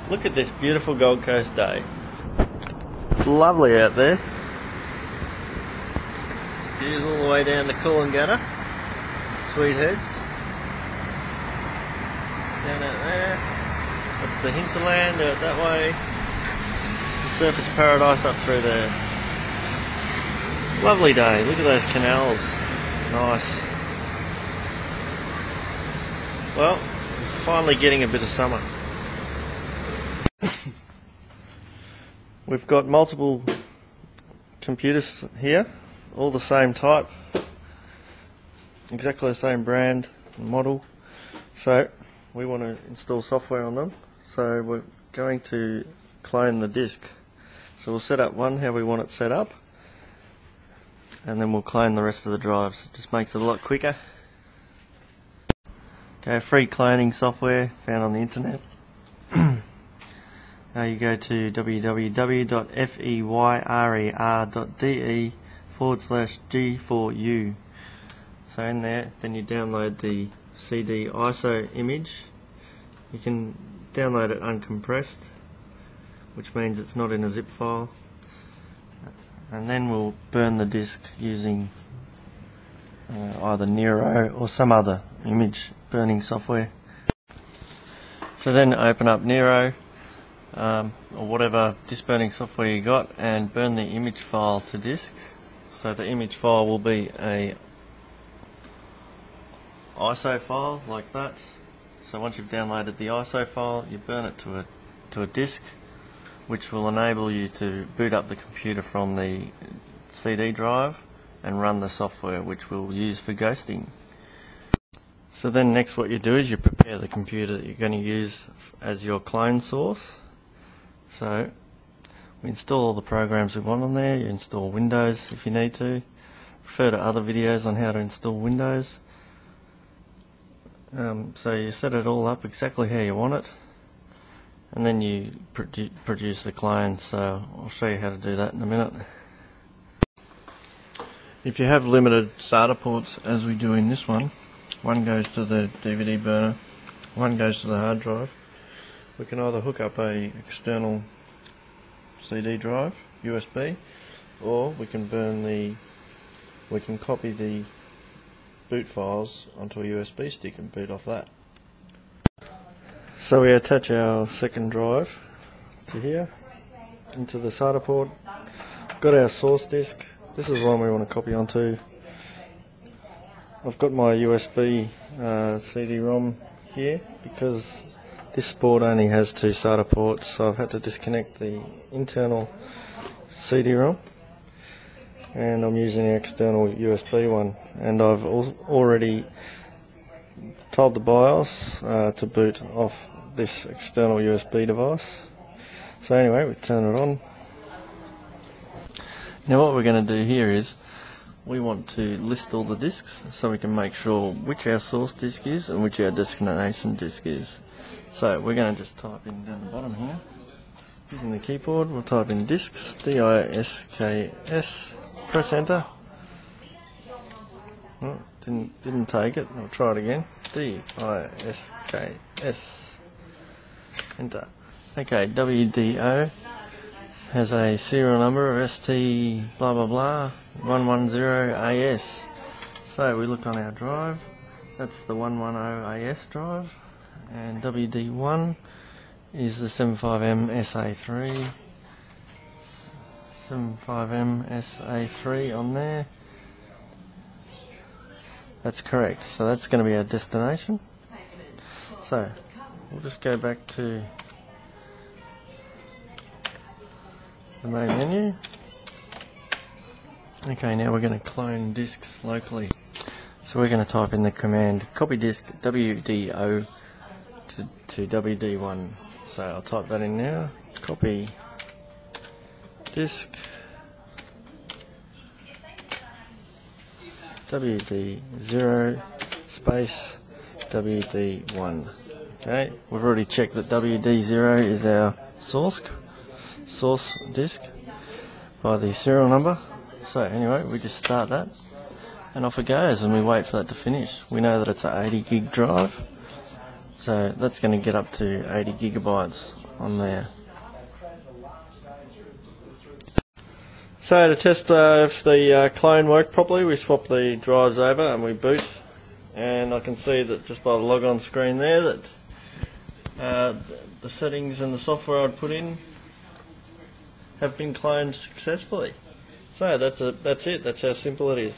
Look at this beautiful Gold Coast day. Lovely out there. Views all the way down to Coolangatta, Sweet Heads. Down out there. That's the hinterland out that way. The Surfers Paradise up through there. Lovely day. Look at those canals. Nice. Well, it's finally getting a bit of summer. We've got multiple computers here, all the same type, exactly the same brand and model. So we want to install software on them. So we're going to clone the disk. So we'll set up one how we want it set up, and then we'll clone the rest of the drives. It just makes it a lot quicker. Okay, free cloning software found on the internet. Now you go to www.feyrer.de/G4U. So in there, then you download the CD ISO image. You can download it uncompressed, which means it's not in a zip file. And then we'll burn the disk using either Nero or some other image burning software. So then open up Nero or whatever disk burning software you got and burn the image file to disk. So the image file will be a ISO file like that. So once you've downloaded the ISO file, you burn it to a disk, which will enable you to boot up the computer from the CD drive and run the software, which we'll use for ghosting. So then next what you do is you prepare the computer that you're going to use as your clone source. So we install all the programs we want on there. You install Windows if you need to. Refer to other videos on how to install Windows. So you set it all up exactly how you want it, and then you produce the clone. So I'll show you how to do that in a minute. If you have limited SATA ports, as we do in this one goes to the DVD burner, one goes to the hard drive. We can either hook up a external CD drive, USB, or we can copy the boot files onto a USB stick and boot off that. So we attach our second drive to here, into the SATA port. Got our source disk. This is one we want to copy onto. I've got my USB CD-ROM here because this board only has 2 SATA ports, so I've had to disconnect the internal CD-ROM and I'm using the external USB one, and I've already told the BIOS to boot off this external USB device. So anyway, we turn it on. Now what we're going to do here is we want to list all the disks so we can make sure which our source disk is and which our destination disk is. So we're going to just type in down the bottom here. Using the keyboard, we'll type in disks, D-I-S-K-S, press enter. Oh, didn't take it, I'll try it again. D-I-S-K-S, enter. Okay, WDO has a serial number of ST blah blah blah 110AS. So we look on our drive, that's the 110AS drive, and WD1 is the 75M SA3 on there. That's correct, so that's going to be our destination. So we'll just go back to the main menu. Okay, now we're going to clone disks locally. So we're going to type in the command copy disk WDO to WD1. So I'll type that in now. Copy disk WD0 space WD1. Okay, we've already checked that WD0 is our source disk by the serial number. So anyway, we just start that and off it goes, and we wait for that to finish. We know that it's an 80 gig drive, So that's going to get up to 80 gigabytes on there. So to test if the clone worked properly, we swap the drives over and we boot, and I can see that just by the log on screen there that the settings and the software I'd put in have been cloned successfully. So that's it, that's how simple it is.